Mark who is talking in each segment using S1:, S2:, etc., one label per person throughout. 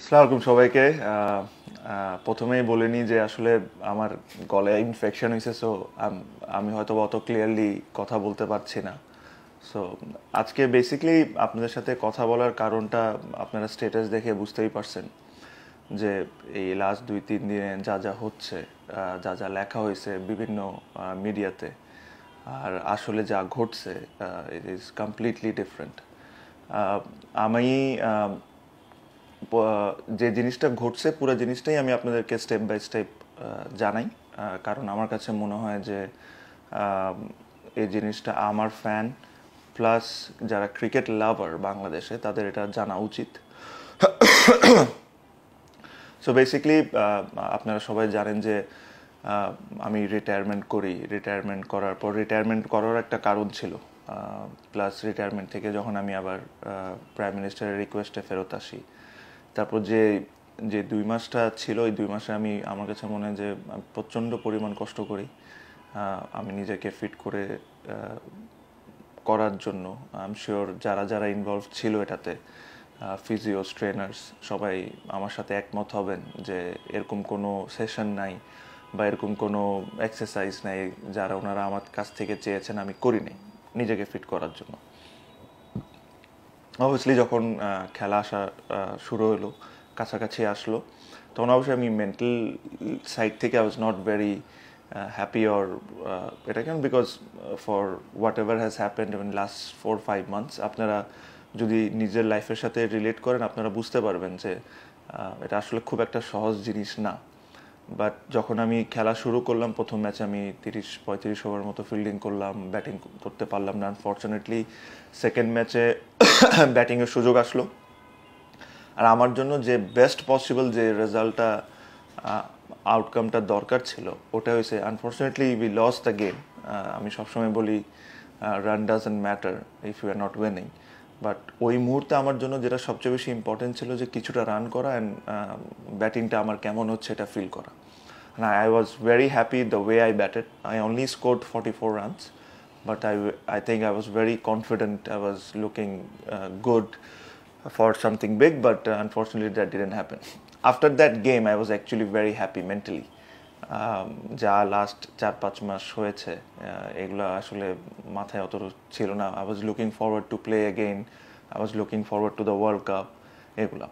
S1: আসসালামু আলাইকুম সবাইকে। প্রথমেই বলে নিই যে আসলে আমার গলায় ইনফেকশন হয়েছে, সো আমি হয়তো অত ক্লিয়ারলি কথা বলতে পারছি না। সো আজকে বেসিক্যালি আপনাদের সাথে কথা বলার কারণটা আপনারা স্ট্যাটাস দেখে বুঝতেই পারছেন যে এই লাস্ট 2-3 দিনে যা যা হচ্ছে, যা যা লেখা হয়েছে বিভিন্ন মিডিয়াতে, আর আসলে যা ঘটছে ইট ইজ কমপ্লিটলি ডিফারেন্ট। আমি যে জিনিসটা ঘটছে পুরো জিনিসটাই আমি আপনাদেরকে স্টেপ বাই স্টেপ জানাই, কারণ আমার কাছে মনে হয় যে এই জিনিসটা আমার ফ্যান প্লাস যারা ক্রিকেট লাভার বাংলাদেশে তাদের এটা জানা উচিত। সো বেসিক্যালি আপনারা সবাই জানেন যে আমি রিটায়ারমেন্ট করি। রিটায়ারমেন্ট করার পর রিটায়ারমেন্ট করার একটা কারণ ছিল, প্লাস রিটায়ারমেন্ট থেকে যখন আমি আবার প্রাইম মিনিস্টারের রিকোয়েস্টে ফেরত আসি, তারপর যে যে 2 মাসটা ছিল, ওই 2 মাসে আমার কাছে মনে হয় যে আমি প্রচণ্ড পরিমাণ কষ্ট করি আমি নিজেকে ফিট করে করার জন্য। আই এম শিওর যারা যারা ইনভলভ ছিল এটাতে, ফিজিওস, ট্রেনার্স, সবাই আমার সাথে একমত হবেন যে এরকম কোনো সেশন নাই বা এরকম কোনো এক্সারসাইজ নাই যারা ওনারা আমার কাছ থেকে চেয়েছেন আমি করিনি নিজেকে ফিট করার জন্য। অবভিয়াসলি যখন খেলা আসা শুরু হলো, কাছাকাছি আসলো, তখন অবশ্যই আমি মেন্টাল সাইড থেকে I was not very happy or এটা কেন, because for what ever has happened in last 4-5 months, আপনারা যদি নিজের লাইফের সাথে রিলেট করেন আপনারা বুঝতে পারবেন যে এটা আসলে খুব একটা সহজ জিনিস না। বাট যখন আমি খেলা শুরু করলাম, প্রথম ম্যাচে আমি 30-35 ওভার মতো ফিল্ডিং করলাম, ব্যাটিং করতে পারলাম না আনফর্চুনেটলি। সেকেন্ড ম্যাচে ব্যাটিংয়ের সুযোগ আসলো, আর আমার জন্য যে বেস্ট পসিবল যে রেজাল্টটা আউটকামটা দরকার ছিল ওটা হয়েছে unfortunately we lost the game. আমি সবসময় বলি run doesn't matter if you are not winning, but ওই মুহূর্তে আমার জন্য যেটা সবচেয়ে বেশি ইম্পর্টেন্ট ছিল যে কিছুটা রান করা অ্যান্ড ব্যাটিংটা আমার কেমন হচ্ছে এটা ফিল করা। And I was very happy the way I batted. I only scored 44 runs, but I think I was very confident. I was looking good for something big, but unfortunately that didn't happen. After that game, I was actually very happy mentally. যা last 4-5 মাস হয়েছে এগুলো আসলে মাথায় অত ছিল না। I was looking forward to play again, I was looking forward to the world cup. এগুলো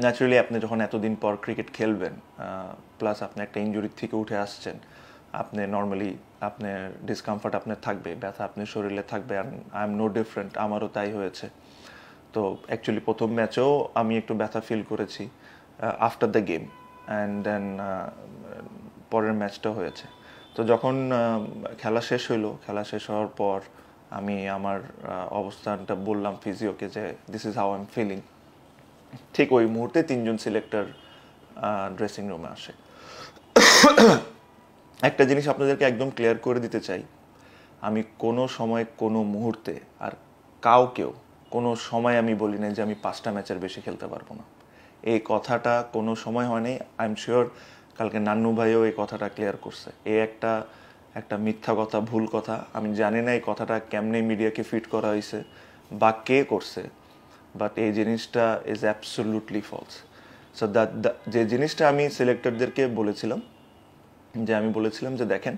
S1: naturally আপনি যখন এতদিন পর ক্রিকেট খেলবেন, প্লাস আপনি একটা ইনজুরির থেকে উঠে আসছেন, আপনি নর্মালি আপনার ডিসকমফর্ট আপনার থাকবে, ব্যথা আপনার শরীরে থাকবে। আই এম নো ডিফারেন্ট, আমারও তাই হয়েছে। তো অ্যাকচুয়ালি প্রথম ম্যাচেও আমি একটু ব্যথা ফিল করেছি after the game, and then পরের ম্যাচটাও হয়েছে। তো যখন খেলা শেষ হইলো, খেলা শেষ হওয়ার পর আমি আমার অবস্থানটা বললাম ফিজিওকে যে this is how I am feeling. ঠিক ওই মুহূর্তে 3জন সিলেক্টর ড্রেসিং রুমে আসে। একটা জিনিস আপনাদেরকে একদম ক্লিয়ার করে দিতে চাই, আমি কোনো সময় কোনো মুহূর্তে আর কাউকেও কোনো সময় আমি বলি নাই যে আমি 5টা ম্যাচের বেশি খেলতে পারবো না। এই কথাটা কোনো সময় হয়নি। আই এম শিওর কালকে নান্নু ভাইও এই কথাটা ক্লিয়ার করছে। একটা মিথ্যা কথা, ভুল কথা। আমি জানি না এই কথাটা কেমনে মিডিয়াকে ফিট করা হয়েছে বা কে করছে, বাট এই জিনিসটা ইজ অ্যাবসোলুটলি ফলস। সো যে জিনিসটা আমি সিলেক্টরদেরকে বলেছিলাম, আমি বলেছিলাম যে দেখেন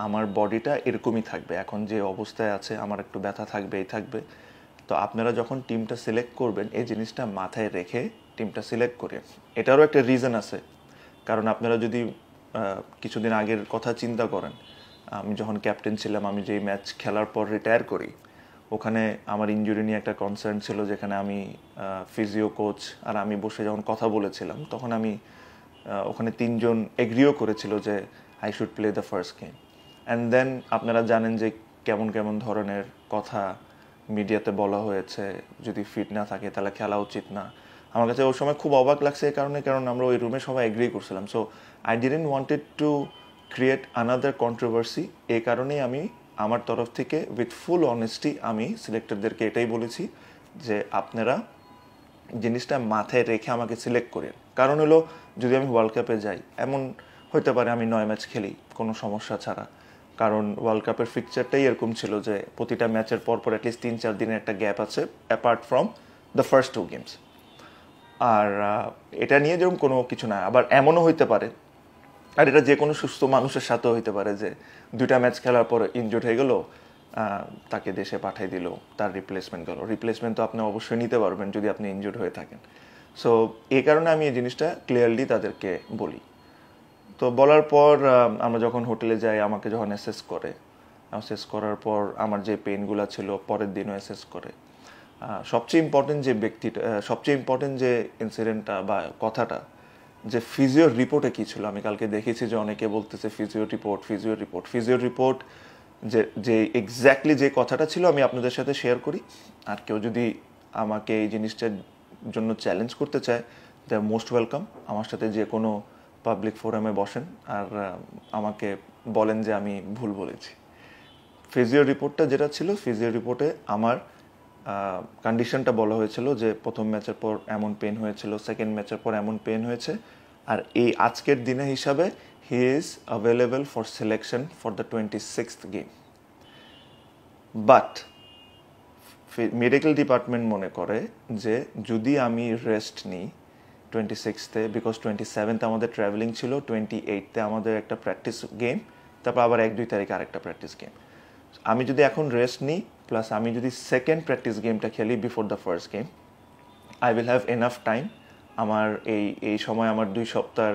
S1: আমার বডিটা এরকমই থাকবে, এখন যে অবস্থায় আছে আমার একটু ব্যথা থাকবে, এই থাকবে। তো আপনারা যখন টিমটা সিলেক্ট করবেন এই জিনিসটা মাথায় রেখে টিমটা সিলেক্ট করে। এটারও একটা রিজন আছে, কারণ আপনারা যদি কিছুদিন আগের কথা চিন্তা করেন, আমি যখন ক্যাপ্টেন ছিলাম, আমি যেই ম্যাচ খেলার পর রিটায়ার করি, ওখানে আমার ইনজুরি নিয়ে একটা কনসার্ন ছিল, যেখানে আমি ফিজিও কোচ আর আমি বসে যখন কথা বলেছিলাম, তখন আমি ওখানে 3জন এগ্রিও করেছিল যে I should play the first game. And then আপনারা জানেন যে কেমন কেমন ধরনের কথা মিডিয়াতে বলা হয়েছে, যদি ফিট না থাকে তাহলে খেলা উচিত না। আমার কাছে ওই সময় খুব অবাক লাগছে এই কারণে, কারণ আমরা ওই রুমে সবাই এগ্রি করছিলাম। So I didn't wanted to create another controversy. এই কারণেই আমি আমার তরফ থেকে উইথ ফুল অনেস্টি আমি সিলেক্টরদেরকে এটাই বলেছি যে আপনারা জিনিসটা মাথায় রেখে আমাকে সিলেক্ট করেন। কারণ হলো যদি আমি ওয়ার্ল্ড কাপে যাই, এমন হতে পারে আমি 9 ম্যাচ খেলি কোনো সমস্যা ছাড়া, কারণ ওয়ার্ল্ড কাপের ফিকচারটাই এরকম ছিল যে প্রতিটা ম্যাচের পর অ্যাটলিস্ট 3-4 দিনের একটা গ্যাপ আছে apart from the first 2 games. আর এটা নিয়ে যেরকম কোনো কিছু না, আবার এমনও হইতে পারে, আর এটা যে কোনো সুস্থ মানুষের সাথেও হইতে পারে যে 2টা ম্যাচ খেলার পর ইনজুর্ড হয়ে গেল, তাকে দেশে পাঠিয়ে দিল, তার রিপ্লেসমেন্ট গেল। রিপ্লেসমেন্ট তো আপনি অবশ্যই নিতে পারবেন যদি আপনি ইনজুর্ড হয়ে থাকেন। সো এই কারণে আমি এই জিনিসটা ক্লিয়ারলি তাদেরকে বলি। তো বলার পর আমরা যখন হোটেলে যাই, আমাকে যখন অ্যাসেস করার পর আমার যে পেইনগুলো ছিল পরের দিনও অ্যাসেস করে। সবচেয়ে ইম্পর্টেন্ট যে ইনসিডেন্টটা বা কথাটা, যে ফিজিওর রিপোর্টে কী ছিল। আমি কালকে দেখেছি যে অনেকে বলতেছে ফিজিওর রিপোর্ট যে এক্স্যাক্টলি যে কথাটা ছিল আমি আপনাদের সাথে শেয়ার করি। আর কেউ যদি আমাকে এই জিনিসটার জন্য চ্যালেঞ্জ করতে চায়, দে আর মোস্ট ওয়েলকাম। আমার সাথে যে কোনো পাবলিক ফোরামে বসেন আর আমাকে বলেন যে আমি ভুল বলেছি। ফিজিও রিপোর্টটা যেটা ছিল, ফিজিও রিপোর্টে আমার কন্ডিশনটা বলা হয়েছিল যে প্রথম ম্যাচের পর এমন পেন হয়েছিল, সেকেন্ড ম্যাচের পর এমন পেন হয়েছে, আর এই আজকের দিনে হিসাবে he is available for selection for the 26th game. But medical department মনে করে যে যদি আমি রেস্ট নিই 26th, বিকজ 27th আমাদের ট্রাভেলিং ছিল, 28th আমাদের একটা প্র্যাকটিস গেম, তারপর আবার 1-2 তারিখ আরেকটা প্র্যাকটিস গেম। আমি যদি এখন রেস্ট নিই প্লাস আমি যদি সেকেন্ড প্র্যাকটিস গেমটা খেলি before the first game, I will have enough time. আমার এই সময় আমার 2 সপ্তাহ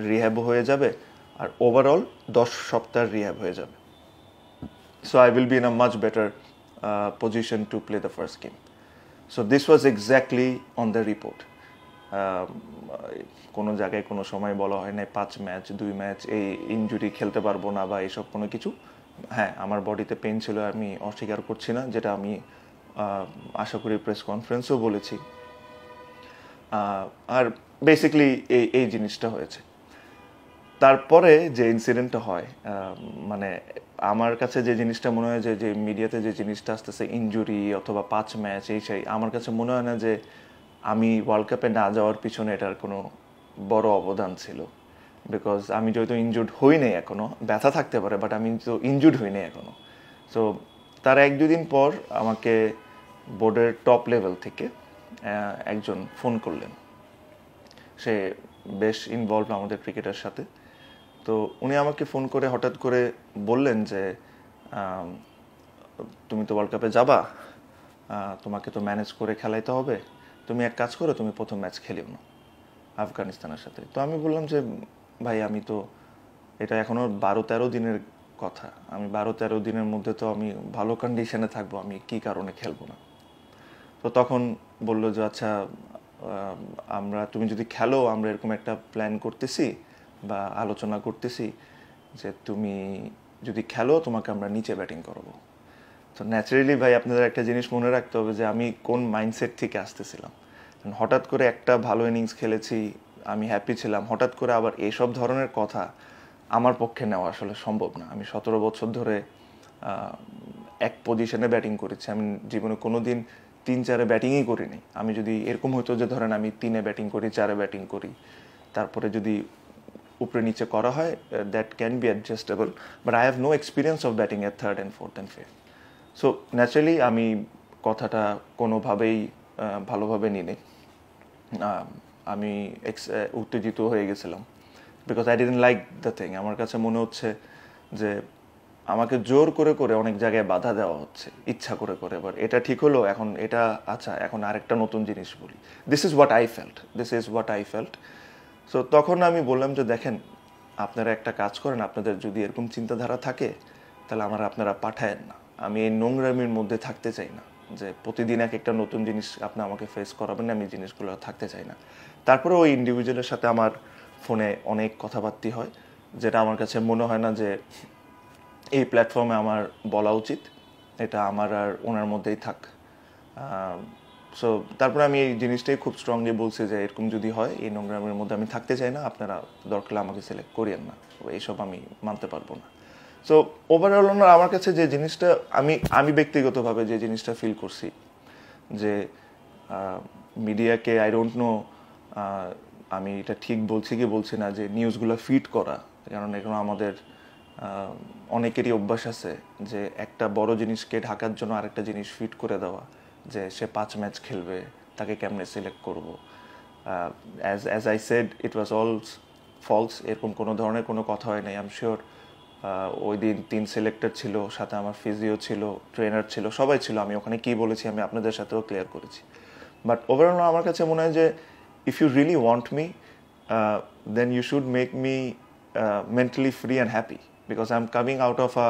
S1: রিহ্যাবও হয়ে যাবে, আর ওভারঅল 10 সপ্তাহ রিহ্যাব হয়ে যাবে। So I will be in a much better position to play the first game. So this was exactly on the report. কোনো জায়গায় কোনো সময় বলা হয় না 5 ম্যাচ 2 ম্যাচ এই ইনজুরি খেলতে পারবো না বা এইসব কোনো কিছু। হ্যাঁ, আমার বডিতে পেন ছিল, আমি অস্বীকার করছি না, যেটা আমি আশা করি প্রেস কনফারেন্সেও বলেছি। আর বেসিক্যালি এই জিনিসটা হয়েছে। তারপরে যে ইনসিডেন্টটা হয়, মানে আমার কাছে যে জিনিসটা মনে হয় যে মিডিয়াতে যে জিনিসটা আসতেছে ইনজুরি অথবা 5 ম্যাচ সেই, আমার কাছে মনে হয় না যে আমি ওয়ার্ল্ড কাপে না যাওয়ার পিছনে এটার কোনো বড় অবদান ছিল। বিকজ আমি যেহেতু ইনজুর্ড হই নাই এখনও, ব্যথা থাকতে পারে বাট আমি তো ইনজুর্ড হই নাই এখনও। সো তার 1-2 দিন পর আমাকে বোর্ডের টপ লেভেল থেকে একজন ফোন করলেন। সে বেশ ইনভলভ আমাদের ক্রিকেটের সাথে। তো উনি আমাকে ফোন করে হঠাৎ করে বললেন যে তুমি তো ওয়ার্ল্ড কাপে যাবা, তোমাকে তো ম্যানেজ করে খেলাইতে হবে, তুমি এক কাজ করো, তুমি প্রথম ম্যাচ খেলিও না আফগানিস্তানের সাথে। তো আমি বললাম যে ভাই আমি তো এটা এখনও 12-13 দিনের কথা, আমি 12-13 দিনের মধ্যে তো আমি ভালো কন্ডিশনে থাকবো, আমি কি কারণে খেলবো না। তো তখন বললো যে আচ্ছা তুমি যদি খেলো, আমরা এরকম একটা প্ল্যান করতেছি বা আলোচনা করতেছি যে তুমি যদি খেলো তোমাকে আমরা নিচে ব্যাটিং করবো। তো ন্যাচারালি ভাই আপনাদের একটা জিনিস মনে রাখতে হবে যে আমি কোন মাইন্ডসেট থেকে আসতেছিলাম। হঠাৎ করে একটা ভালো ইনিংস খেলেছি, আমি হ্যাপি ছিলাম, হঠাৎ করে আবার এইসব ধরনের কথা আমার পক্ষে নেওয়া আসলে সম্ভব না। আমি 17 বছর ধরে এক পজিশনে ব্যাটিং করেছি, আমি জীবনে কোনো দিন 3-4-এ ব্যাটিংই করিনি। আমি যদি এরকম হতো যে ধরেন আমি 3-এ ব্যাটিং করি, 4-এ ব্যাটিং করি, তারপরে যদি উপরে নিচে করা হয়, that can be adjustable, but I have no experience of batting at 3rd and 4th and 5th। So naturally আমি কথাটা কোনোভাবেই ভালোভাবে নিই। আমি উত্তেজিত হয়ে গেছিলাম, because I didn't like the thing. আমার কাছে মনে হচ্ছে যে আমাকে জোর করে করে অনেক জায়গায় বাধা দেওয়া হচ্ছে, ইচ্ছা করে করে। এবার এটা ঠিক হলো, এখন এটা আচ্ছা এখন আরেকটা নতুন জিনিস বলি। This is what I felt. So তখন আমি বললাম যে দেখেন, আপনারা একটা কাজ করেন, আপনাদের যদি এরকম চিন্তাধারা থাকে তাহলে আপনারা পাঠায়েন না। আমি এই নোংরামির মধ্যে থাকতে চাই না, যে প্রতিদিন একটা নতুন জিনিস আপনি আমাকে ফেস করাবেন, আমি জিনিসগুলো থাকতে চাই না। তারপরে ওই ইন্ডিভিজুয়ালের সাথে আমার ফোনে অনেক কথাবার্তা হয়, যেটা আমার কাছে মনে হয় না যে এই প্ল্যাটফর্মে আমার বলা উচিত। এটা আমার আর ওনার মধ্যেই থাক। সো তারপরে আমি এই জিনিসটাই খুব স্ট্রংলি বলছি যে এরকম যদি হয়, এই নোংরামের মধ্যে আমি থাকতে চাই না, আপনারা দরকার আমাকে সিলেক্ট করিয়েন না, এইসব আমি মানতে পারবো না। সো ওভারঅল আমার কাছে যে জিনিসটা আমি ব্যক্তিগতভাবে যে জিনিসটা ফিল করছি, যে মিডিয়াকে আই ডোন্ট নো আমি এটা ঠিক বলছি কি বলছি না, যে নিউজগুলো ফিড করা, কারণ এখন আমাদের অনেকেরই অভ্যাস আছে যে একটা বড় জিনিসকে ঢাকার জন্য আরেকটা জিনিস ফিট করে দেওয়া, যে সে 5 ম্যাচ খেলবে, তাকে কেমনে সিলেক্ট করব। As I said it was all false, এরকম কোনো ধরনের কোনো কথা হয় নাই। আই এম শিওর ওই দিন 3 সিলেক্টর ছিল, সাথে আমার ফিজিও ছিল, ট্রেনার ছিল, সবাই ছিল। আমি ওখানে কী বলেছি আমি আপনাদের সাথেও ক্লিয়ার করেছি। বাট ওভারঅল আমার কাছে মনে হয় যে if you really want me then you should make me mentally free and happy, because I am coming out of a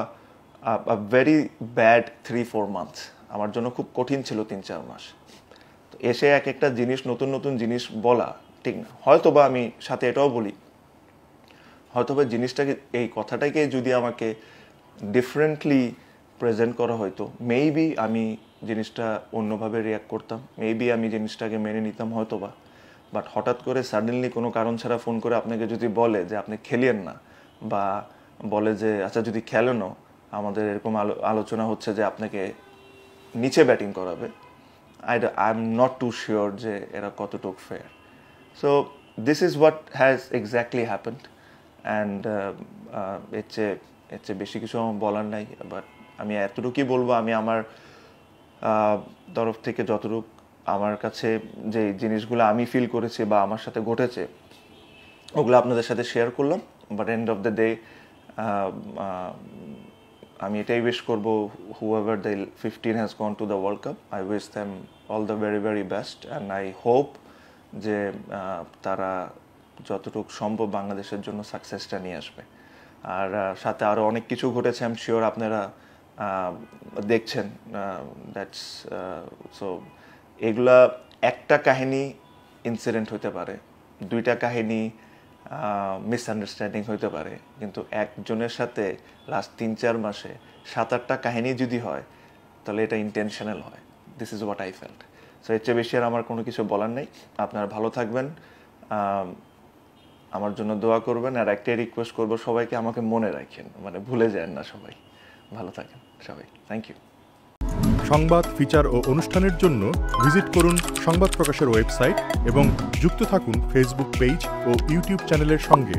S1: very bad 3-4 months. আমার জন্য খুব কঠিন ছিল 3-4 মাস। তো এসে এক একটা জিনিস, নতুন নতুন জিনিস বলা ঠিক না। হয়তো বা আমি সাথে এটাও বলি, হয়তো বা জিনিসটাকে, এই কথাটাকে যদি আমাকে ডিফারেন্টলি প্রেজেন্ট করা হয়তো, মেবি আমি জিনিসটা অন্যভাবে রিয়াক্ট করতাম, মেবি আমি জিনিসটাকে মেনে নিতাম হয়তো বা। বাট হঠাৎ করে সাডেনলি কোনো কারণ ছাড়া ফোন করে আপনাকে যদি বলে যে আপনি খেলিয়েন না, বা বলে যে আচ্ছা যদি খেলেনও আমাদের এরকম আলোচনা হচ্ছে যে আপনাকে নিচে ব্যাটিং করাবে, I am not too sure যে এরা কতটুকু fair. So this is what has exactly happened, and এর চেয়ে বেশি কিছু আমার বলার নাই। বাট আমি এতটুকুই বলবো, আমি আমার তরফ থেকে যতটুকু আমার কাছে যে জিনিসগুলো আমি ফিল করেছি বা আমার সাথে ঘটেছে ওগুলো আপনাদের সাথে শেয়ার করলাম। But end of the day আমি এটাই উইশ করবো, whoever the 15 has gone to the World Cup, I wish them all the very very best, and I hope যে তারা যতটুকু সম্ভব বাংলাদেশের জন্য সাকসেসটা নিয়ে আসবে। আর সাথে আরও অনেক কিছু ঘটেছে, আই এম শিওর আপনারা দেখছেন। দ্যাটস সো এগুলা একটা কাহিনী ইনসিডেন্ট হতে পারে, 2টা কাহিনী মিসআন্ডারস্ট্যান্ডিং হতে পারে, কিন্তু একজনের সাথে লাস্ট 3-4 মাসে 7-8টা কাহিনী যদি হয় তাহলে এটা ইন্টেনশনাল হয়। This is what I felt. So এর চেয়ে বেশি আর আমার কোনো কিছু বলার নেই। আপনারা ভালো থাকবেন, আমার জন্য দোয়া করবেন, আর একটাই রিকোয়েস্ট করবো সবাইকে, আমাকে মনে রাখেন, মানে ভুলে যান না সবাই। ভালো থাকেন সবাই, থ্যাংক ইউ।
S2: সংবাদ, ফিচার ও অনুষ্ঠানের জন্য ভিজিট করুন সংবাদ প্রকাশের ওয়েবসাইট এবং যুক্ত থাকুন ফেসবুক পেজ ও ইউটিউব চ্যানেলের সঙ্গে।